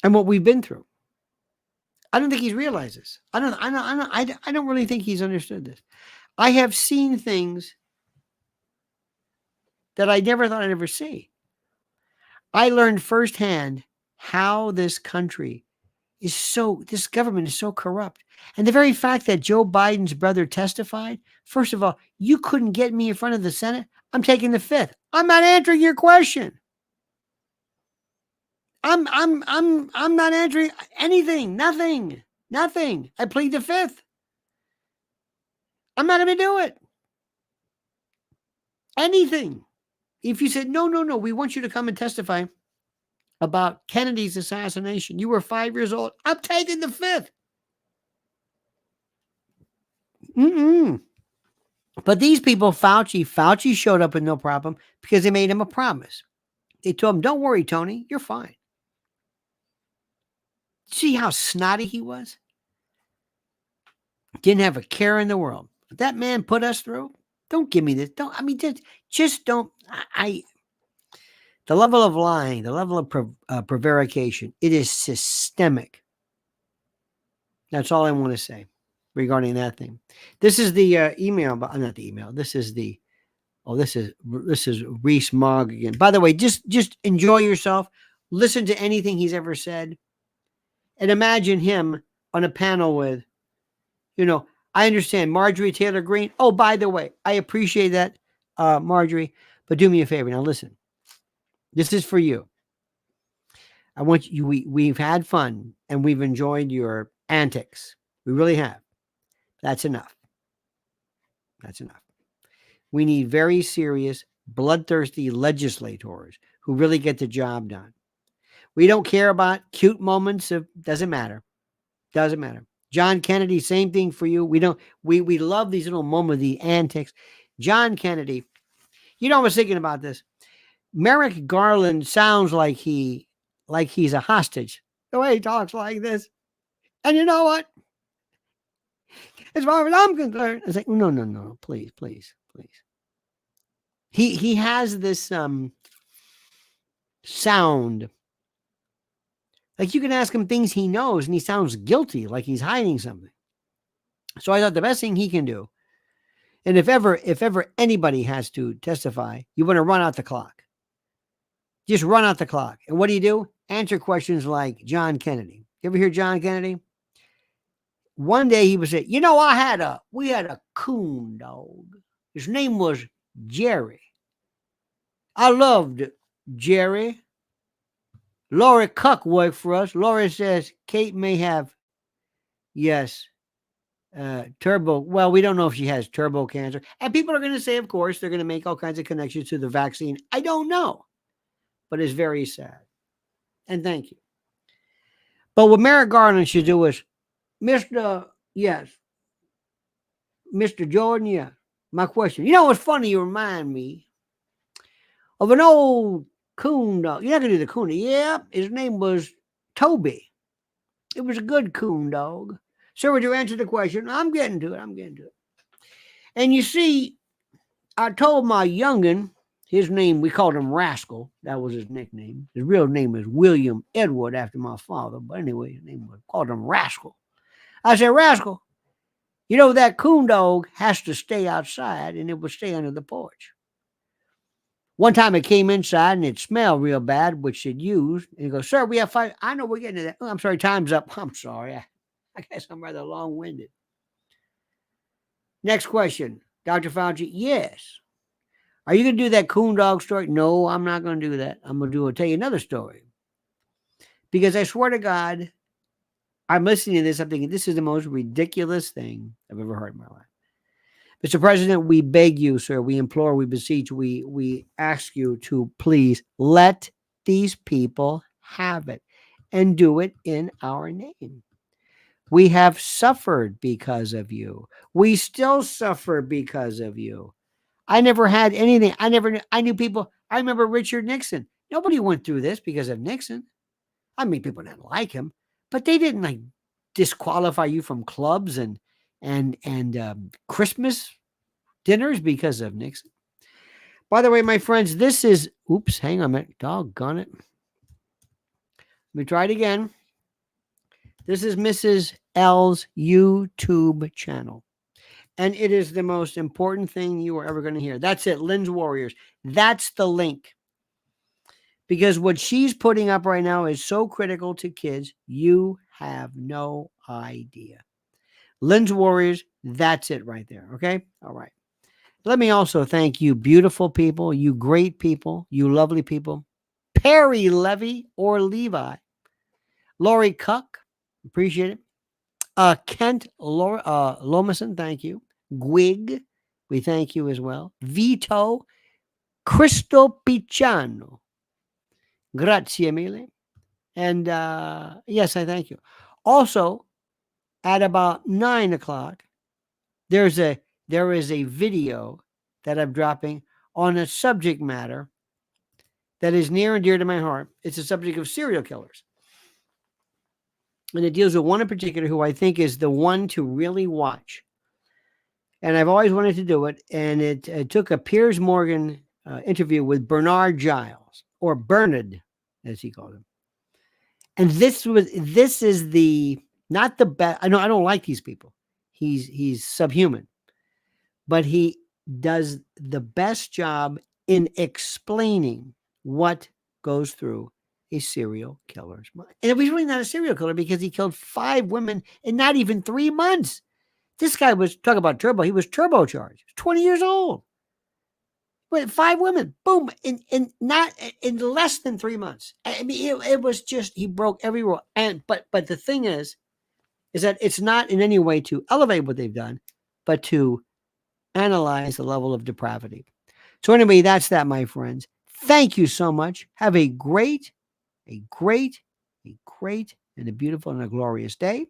what we've been through. I don't think he's realized this. I don't really think he's understood this. I have seen things that I never thought I'd ever see. I learned firsthand how this government is so corrupt. And the very fact that Joe Biden's brother testified, first of all, you couldn't get me in front of the Senate. I'm taking the fifth. I'm not answering your question. I'm not answering anything, nothing. Nothing. I plead the fifth. I'm not going to do it. Anything. If you said, no, we want you to come and testify about Kennedy's assassination. You were 5 years old. I'm taking the fifth. But these people, Fauci showed up with no problem because they made him a promise. They told him, don't worry, Tony, you're fine. See how snotty he was? Didn't have a care in the world. What that man put us through, don't give me this. Just don't. The level of lying, the level of prevarication, it is systemic. That's all I want to say regarding that thing. This is the email, but not the email. This is Reese Mogg again. By the way, just enjoy yourself. Listen to anything he's ever said. And imagine him on a panel with, I understand Marjorie Taylor Greene. Oh, by the way, I appreciate that, Marjorie. But do me a favor. Now listen. This is for you. I want you. We've had fun and we've enjoyed your antics. We really have. That's enough. That's enough. We need very serious, bloodthirsty legislators who really get the job done. We don't care about cute moments of, doesn't matter. Doesn't matter. John Kennedy, same thing for you. We love these little moments, the antics. John Kennedy, I was thinking about this. Merrick Garland sounds like he's a hostage. The way he talks like this. And you know what? As far as I'm concerned, it's like, no, please. He has this sound. Like you can ask him things he knows and he sounds guilty, like he's hiding something. So I thought the best thing he can do, and if ever anybody has to testify, you want to run out the clock. Just run out the clock. And what do? Answer questions like John Kennedy. You ever hear John Kennedy? One day he would say, we had a coon dog. His name was Jerry. I loved Jerry. Lori Cuck worked for us. Lori says Kate may have, turbo. Well, we don't know if she has turbo cancer. And people are going to say, of course, they're going to make all kinds of connections to the vaccine. I don't know. But it's very sad. And thank you. But what Merrick Garland should do is, Mr. Jordan, my question. What's funny? You remind me of an old coon dog. You're not going to do the coon. Yeah, his name was Toby. It was a good coon dog. Sir, would you answer the question? I'm getting to it. And you see, I told my youngin', his name, we called him Rascal. That was his nickname. His real name is William Edward after my father. But anyway, his name was called him Rascal. I said, Rascal, that coon dog has to stay outside and it would stay under the porch. One time it came inside and it smelled real bad, which it used. And he goes, sir, we have 5. I know we're getting to that. Oh, I'm sorry, time's up. I'm sorry. I guess I'm rather long-winded. Next question. Dr. Fauci, yes. Are you going to do that coon dog story? No, I'm not going to do that. I'm going to tell you another story. Because I swear to God, I'm listening to this. I'm thinking, this is the most ridiculous thing I've ever heard in my life. Mr. President, we beg you, sir, we implore, we beseech, we ask you to please let these people have it and do it in our name. We have suffered because of you. We still suffer because of you. I never had anything. I knew people. I remember Richard Nixon. Nobody went through this because of Nixon. I mean, people didn't like him, but they didn't disqualify you from clubs and Christmas dinners because of Nixon. By the way, my friends, this is, hang on a minute. Doggone it. Let me try it again. This is Mrs. L's YouTube channel. And it is the most important thing you are ever going to hear. That's it, Lynn's Warriors. That's the link. Because what she's putting up right now is so critical to kids, you have no idea. Lynn's Warriors, that's it right there, okay? All right. Let me also thank you beautiful people, you great people, you lovely people. Perry Levy or Levi. Lori Cuck, appreciate it. Kent Lomason, thank you. Gwig, we thank you as well. Vito Cristo Picciano. Grazie mille. And yes, I thank you. Also, at about 9 o'clock, there is a video that I'm dropping on a subject matter that is near and dear to my heart. It's a subject of serial killers. And it deals with one in particular who I think is the one to really watch. And I've always wanted to do it. And it took a Piers Morgan interview with Bernard Giles, or Bernard, as he called him. And this is the, not the best. I don't like these people. He's subhuman, but he does the best job in explaining what goes through a serial killer's mind. And it was really not a serial killer because he killed 5 women in not even 3 months. This guy was, talk about turbo, he was turbocharged, 20 years old. But 5 women, boom, in less than 3 months. I mean, it was just, he broke every rule. And but the thing is that it's not in any way to elevate what they've done, but to analyze the level of depravity. So anyway, that's that, my friends. Thank you so much. Have a great, and a beautiful and a glorious day.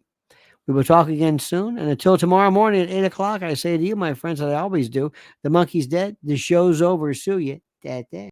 We will talk again soon. And until tomorrow morning at 8 o'clock, I say to you, my friends, that I always do, the monkey's dead. The show's over. Sue you.